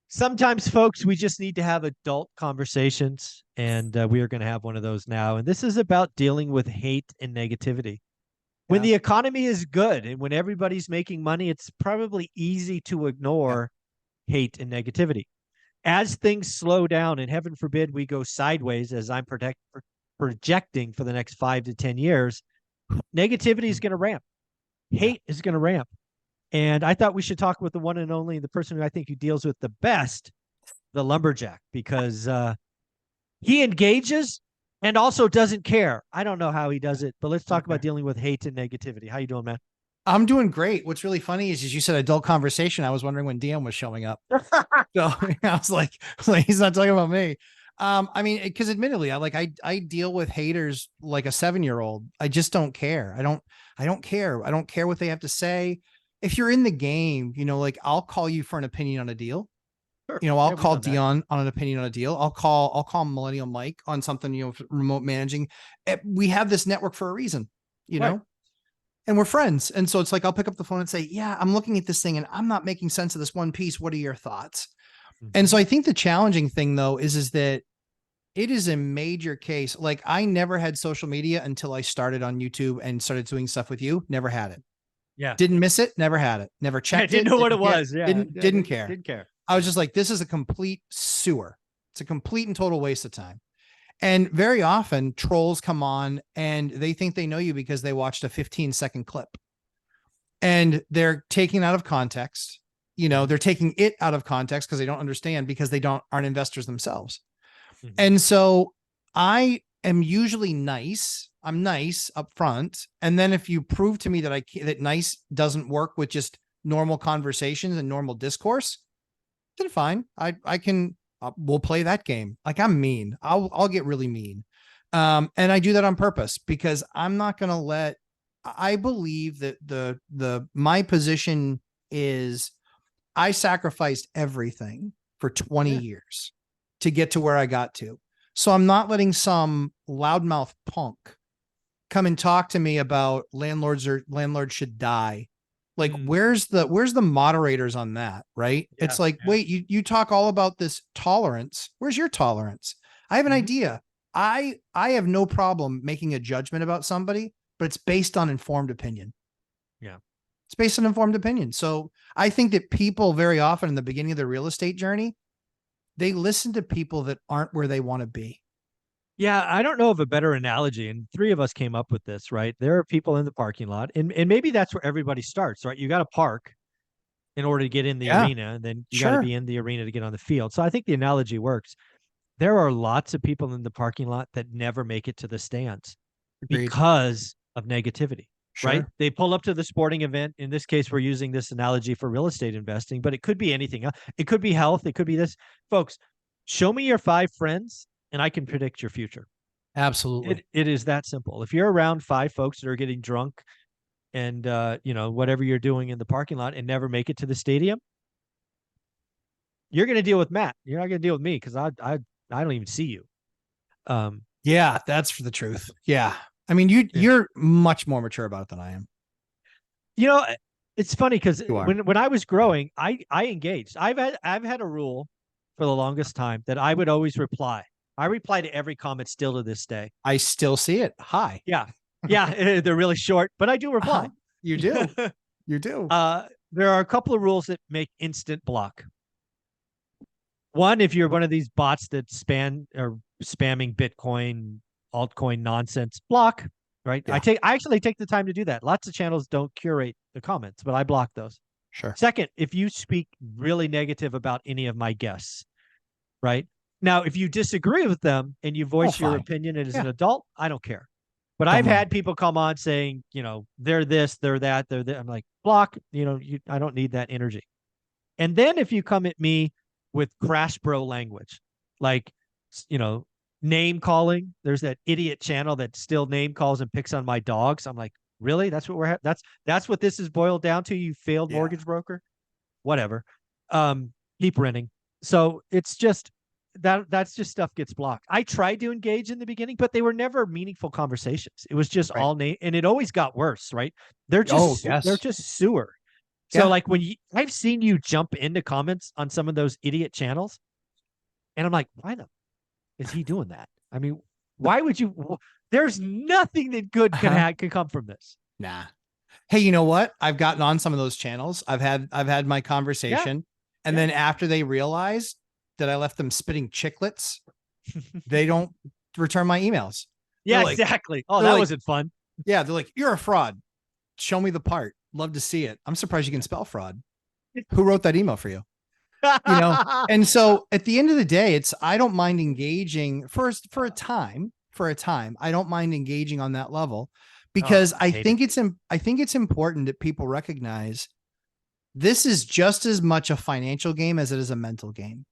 Sometimes, folks, we just need to have adult conversations, and we are going to have one of those now. And this is about dealing with hate and negativity. When Yeah. the economy is good and when everybody's making money, it's probably easy to Yeah. ignore hate and negativity. As things slow down, and heaven forbid we go sideways, as I'm projecting for the next 5 to 10 years, negativity is going to ramp. Yeah. Hate is going to ramp. And I thought we should talk with the one and only, the person who I think who deals with the best, the lumberjack, because he engages and also doesn't care. I don't know how he does it, but let's talk about Okay. dealing with hate and negativity. How you doing, man? I'm doing great. What's really funny is you said adult conversation. I was wondering when Dion was showing up. So I was like, he's not talking about me. I mean, because admittedly, I deal with haters like a 7-year-old. I just don't care. I don't care. I don't care what they have to say. If you're in the game, like I'll call you for an opinion on a deal. Sure. I'll Yeah, we've call done that. Dion on an opinion on a deal. I'll call Millennial Mike on something, remote managing. We have this network for a reason, you Right. know, and we're friends. And so it's like, I'll pick up the phone and say, yeah, I'm looking at this thing and I'm not making sense of this one piece. What are your thoughts? And Mm-hmm. so I think the challenging thing though, is that it is a major case. Like I never had social media until I started on YouTube and started doing stuff with you. Never had it. Yeah. Didn't miss it. Never had it. Never I checked didn't it. know what it Didn't care. was. Yeah. Didn't, Yeah. didn't care. Didn't care. I was Yeah. just like, this is a complete sewer. It's a complete and total waste of time. And very often trolls come on and they think they know you because they watched a 15-second clip and they're taking out of context. Mm-hmm. They're taking it out of context because they don't understand because they aren't investors themselves. Mm-hmm. And so I am usually nice. I'm nice up front. And then if you prove to me that that nice doesn't work with just normal conversations and normal discourse, then fine. I can we'll play that game. Like I'm mean. I'll get really mean. And I do that on purpose because I'm not going to let I believe that the my position is I sacrificed everything for 20 Yeah. years to get to where I got to. So I'm not letting some loudmouth punk come and talk to me about landlords should die. Like Mm. where's the moderators on that, right? Yeah. It's like, Yeah. wait, you talk all about this tolerance. Where's your tolerance? I have an Mm-hmm. idea. I have no problem making a judgment about somebody, but it's based on informed opinion. Yeah. It's based on informed opinion. So I think that people very often in the beginning of their real estate journey, they listen to people that aren't where they want to be. Yeah, I don't know of a better analogy, and three of us came up with this, right? There are people in the parking lot, and maybe that's where everybody starts, right? You got to park in order to get in the Yeah, arena, and then you got to sure. be in the arena to get on the field. So I think the analogy works. There are lots of people in the parking lot that never make it to the stands Agreed. because of negativity, right? Sure. They pull up to the sporting event. In this case, we're using this analogy for real estate investing, but it could be anything else. It could be health. It could be this. Folks, show me your 5 friends, and I can predict your future. It Absolutely. it is that simple. If you're around 5 folks that are getting drunk and whatever you're doing in the parking lot and never make it to the stadium, you're going to deal with Matt. You're not going to deal with me because I don't even see you. Um, Yeah, that's for the truth. Yeah. I mean, yeah. you're much more mature about it than I am. You know, it's funny because You are. when I was Yeah. growing, I engaged. I've had a rule for the longest time that I would always reply. I reply to every comment still to this day. I still see it. Hi. Yeah, yeah, they're really short, but I do reply. Uh-huh. You do. You do. There are a couple of rules that make instant block. One, if you're one of these bots that spamming Bitcoin, altcoin nonsense, block. Right. Yeah, I actually take the time to do that. Lots of channels don't curate the comments, but I block those. sure. Second, if you speak really negative about any of my guests, right? Now, if you disagree with them and you Oh, voice your fine. opinion as an Yeah. adult, I don't care. But Don't I've mind. had people come on saying, they're this, they're that, they're that. I'm like, block, I don't need that energy. And then if you come at me with crash bro language, like, you know, name calling, there's that idiot channel that still name calls and picks on my dogs. I'm like, really? That's what that's what this is boiled down to, you failed Yeah. mortgage broker? Whatever. Keep renting. So it's just that's just stuff gets blocked. I tried to engage in the beginning, but they were never meaningful conversations. It was just Right. all name, and it always got worse, right? They're Oh, just they're yes. just sewer. So like I've seen you jump into comments on some of those idiot channels, and I'm like, why the is he doing that? I mean, why would you? There's nothing that good could come from this. Nah. Hey, you know what? I've gotten on some of those channels. I've had my conversation, and then after they realize that I left them spitting chiclets, they don't return my emails. Yeah, exactly. Oh, that wasn't fun. Yeah, they're like, you're a fraud. Show me the part. Love to see it. I'm surprised you can spell fraud. Who wrote that email for you? And so at the end of the day, I don't mind engaging for a time. I don't mind engaging on that level because I think it's important that people recognize this is just as much a financial game as it is a mental game.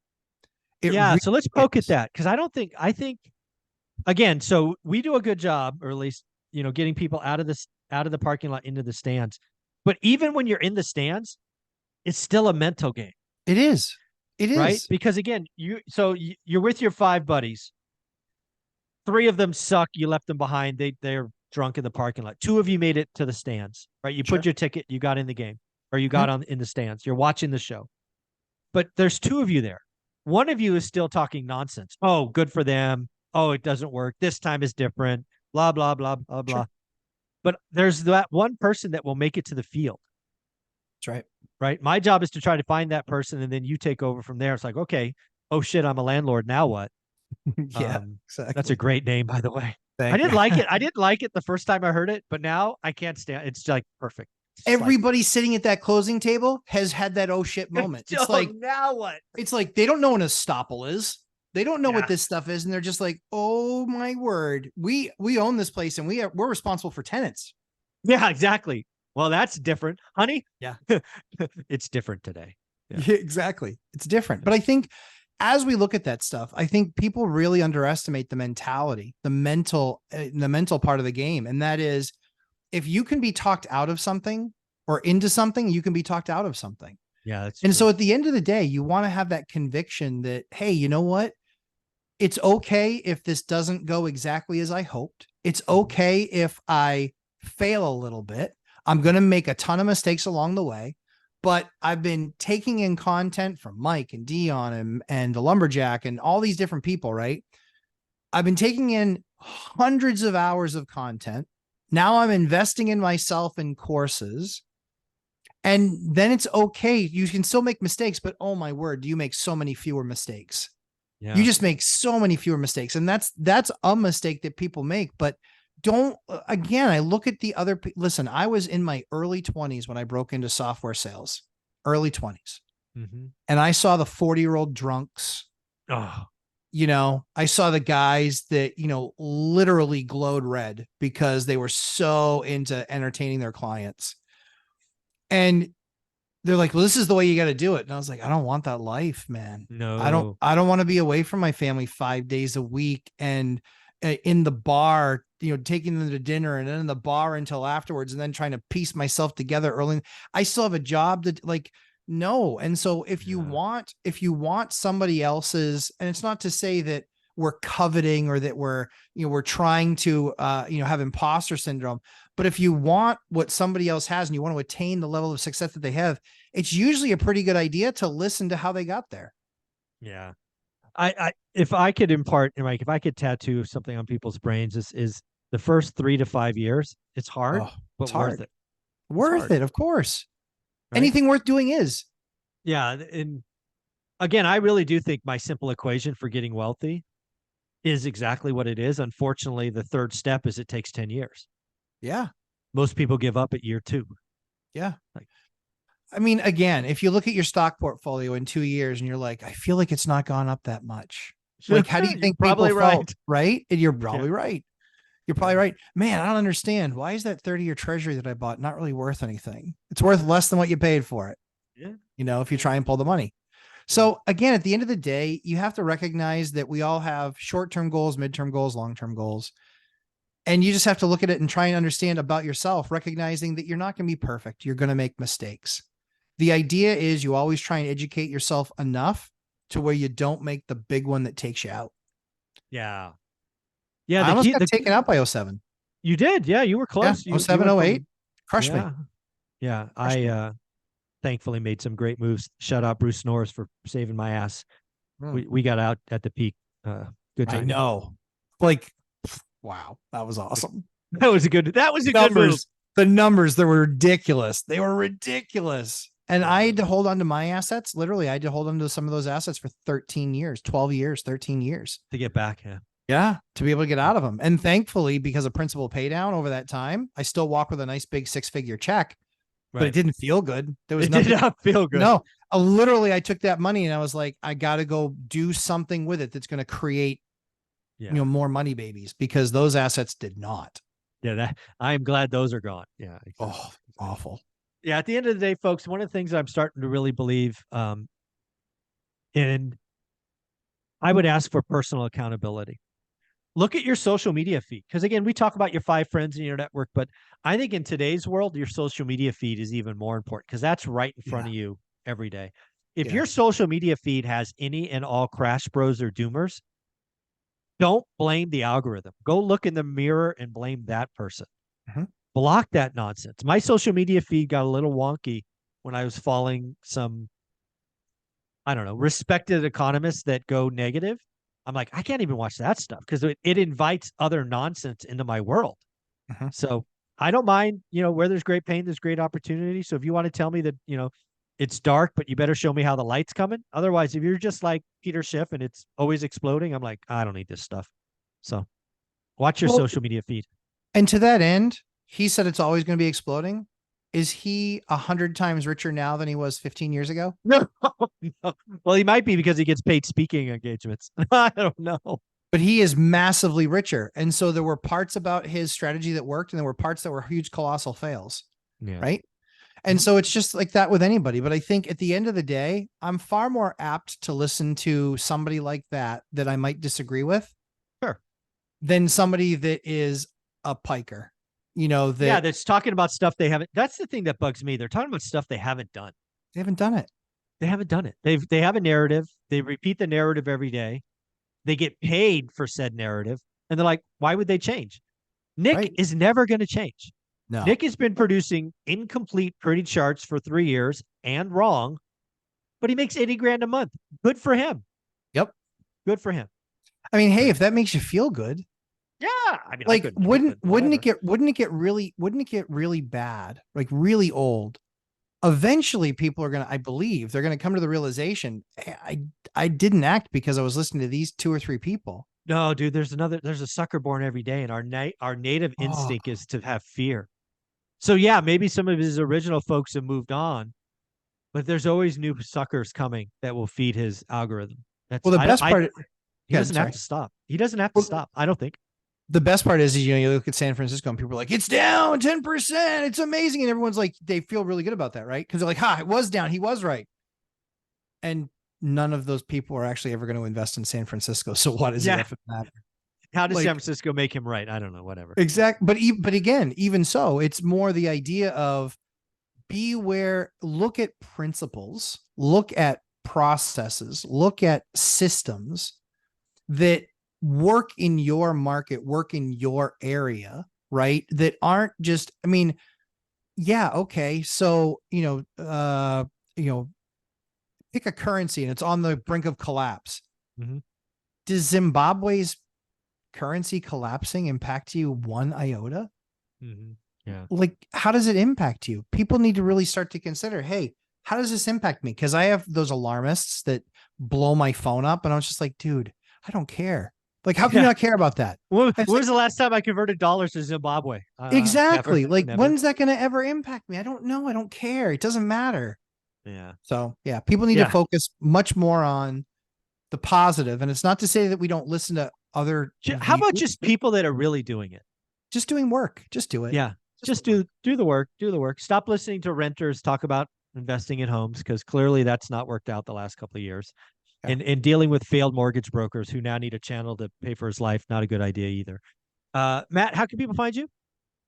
So let's poke at that because I think again, so we do a good job, or at least getting people out of the parking lot into the stands. But even when you're in the stands, it's still a mental game. It is. Right? Because again, you're with your 5 buddies. 3 of them suck. You left them behind. They're drunk in the parking lot. 2 of you made it to the stands, right? You put your ticket, you got in the game, or you got in the stands. You're watching the show. But there's 2 of you there. One of you is still talking nonsense. Oh, good for them. Oh, it doesn't work. This time is different. Blah, blah, blah, blah, blah. But there's that one person that will make it to the field. That's right. Right. My job is to try to find that person, and then you take over from there. It's like, okay, oh shit, I'm a landlord. Now what? Exactly. That's a great name, by the way. I didn't like it. I didn't like it the first time I heard it, but now I can't stand. It's like perfect. Everybody sitting at that closing table has had that oh shit moment. It's like, now what? It's like they don't know what an estoppel is. They don't know what this stuff is, and they're just like, "Oh my word, we own this place, and we're responsible for tenants." Yeah, exactly. Well, that's different, honey. Yeah, it's different today. Yeah, exactly. It's different. But I think as we look at that stuff, I think people really underestimate the mentality, the mental part of the game, and that is, if you can be talked out of something or into something, you can be talked out of something. Yeah, that's and true. So at the end of the day, you want to have that conviction that, hey, you know what? It's okay if this doesn't go exactly as I hoped. It's okay if I fail a little bit. I'm going to make a ton of mistakes along the way, but I've been taking in content from Mike and Dion and the Lumberjack and all these different people, right? I've been taking in hundreds of hours of content. Now I'm investing in myself in courses. And then it's okay. You can still make mistakes, but oh my word, do you make so many fewer mistakes? Yeah. You just make so many fewer mistakes. And that's a mistake that people make. But I look at the other, listen, I was in my early 20s when I broke into software sales, early 20s. Mm-hmm. And I saw the 40-year-old drunks. Oh, I saw the guys that, literally glowed red because they were so into entertaining their clients. And they're like, well, this is the way you got to do it. And I was like, I don't want that life, man. No, I don't want to be away from my family 5 days a week and in the bar, taking them to dinner and then in the bar until afterwards and then trying to piece myself together early. I still have a job that no. And so if you want somebody else's, and it's not to say that we're coveting or that we're trying to, have imposter syndrome. But if you want what somebody else has and you want to attain the level of success that they have, it's usually a pretty good idea to listen to how they got there. Yeah. If I could impart, Mike, if I could tattoo something on people's brains is the first 3 to 5 years, it's hard, but worth it. Worth it, of course. Right? Anything worth doing is. Yeah. And again, I really do think my simple equation for getting wealthy is exactly what it is. Unfortunately, the third step is it takes 10 years. Yeah. Most people give up at year 2. Yeah. I mean, again, if you look at your stock portfolio in 2 years and you're like, I feel like it's not gone up that much. Like, how do you think probably people right? Felt, right? And you're probably right. You're probably right. Man, I don't understand. Why is that 30-year treasury that I bought not really worth anything? It's worth less than what you paid for it. Yeah. If you try and pull the money. So again, at the end of the day, you have to recognize that we all have short-term goals, midterm goals, long-term goals. And you just have to look at it and try and understand about yourself, recognizing that you're not going to be perfect. You're going to make mistakes. The idea is you always try and educate yourself enough to where you don't make the big one that takes you out. Yeah. Yeah. I almost got taken out by 07. You did. Yeah. You were close. Yeah, 07, 08. Crushed me. Yeah. thankfully made some great moves. Shout out Bruce Norris for saving my ass. We got out at the peak. Good I time. know. Like, wow, that was awesome. That was a good move. The numbers, they were ridiculous. They were ridiculous. And I had to hold on to my assets. Literally, I had to hold on to some of those assets for 13 years, 12 years, 13 years. To get back, yeah. Yeah, to be able to get out of them. And thankfully, because of principal pay down over that time, I still walk with a nice big 6-figure check, but it didn't feel good. There was Did not feel good. No, literally, I took that money and I was like, I got to go do something with it that's going to create, more money babies, because those assets did not. Yeah, I'm glad those are gone. Yeah. Oh, awful. Yeah. At the end of the day, folks, one of the things I'm starting to really believe, and I would ask for personal accountability. Look at your social media feed. Because again, we talk about your 5 friends in your network, but I think in today's world, your social media feed is even more important because that's right in front of you every day. If your social media feed has any and all crash bros or doomers, don't blame the algorithm. Go look in the mirror and blame that person. Block that nonsense. My social media feed got a little wonky when I was following some, I don't know, respected economists that go negative. I'm like, I can't even watch that stuff because it invites other nonsense into my world. So I don't mind, where there's great pain, there's great opportunity. So if you want to tell me that, it's dark, but you better show me how the light's coming. Otherwise, if you're just like Peter Schiff and it's always exploding, I'm like, I don't need this stuff. So watch your social media feed. And to that end, he said it's always going to be exploding. Is he 100 times richer now than he was 15 years ago? No. Well, he might be because he gets paid speaking engagements. I don't know. But he is massively richer. And so there were parts about his strategy that worked, and there were parts that were huge, colossal fails. Yeah. Right. And so it's just like that with anybody. But I think at the end of the day, I'm far more apt to listen to somebody like that I might disagree with. Sure. Than somebody that is a piker. That's talking about stuff they haven't. That's the thing that bugs me. They're talking about stuff they haven't done. They haven't done it. They haven't done it. They have a narrative. They repeat the narrative every day. They get paid for said narrative. And they're like, why would they change? Nick is never going to change. No. Nick has been producing incomplete pretty charts for 3 years and wrong, but he makes 80 grand a month. Good for him. Yep. Good for him. I mean, hey, if that makes you feel good. Yeah, I mean, like, wouldn't it get really bad, like really old? Eventually, people are gonna, I believe, they're gonna come to the realization, I didn't act because I was listening to these 2 or 3 people. No, dude, there's a sucker born every day, and our native instinct is to have fear. So yeah, maybe some of his original folks have moved on, but there's always new suckers coming that will feed his algorithm. The best part, he doesn't have to stop. He doesn't have to stop. I don't think. The best part is, you look at San Francisco and people are like, it's down 10%. It's amazing. And everyone's like, they feel really good about that, right? Because they're like, it was down. He was right. And none of those people are actually ever going to invest in San Francisco. So what does it matter? How does San Francisco make him right? I don't know. Whatever. Exactly. But again, even so, it's more the idea of look at principles, look at processes, look at systems that work in your market, work in your area, right? That aren't just, I mean, yeah, okay. So, pick a currency and it's on the brink of collapse. Does Zimbabwe's currency collapsing impact you one iota? Yeah. Like, how does it impact you? People need to really start to consider, hey, how does this impact me? Because I have those alarmists that blow my phone up and I was just like, dude, I don't care. Like, how can you not care about that? When was the last time I converted dollars to Zimbabwe? Exactly. Never. When's that going to ever impact me? I don't know. I don't care. It doesn't matter. Yeah. So yeah, people need to focus much more on the positive. And it's not to say that we don't listen to other. How about just people that are really doing it? Just doing work. Just do it. Yeah. Just do the work. Do the work. Stop listening to renters talk about investing in homes, because clearly that's not worked out the last couple of years. And dealing with failed mortgage brokers who now need a channel to pay for his life. Not a good idea either. Matt, how can people find you?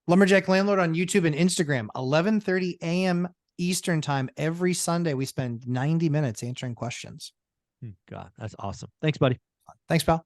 Lumberjack Landlord on YouTube and Instagram, 11:30 a.m. Eastern time every Sunday. We spend 90 minutes answering questions. God, that's awesome. Thanks, buddy. Thanks, pal.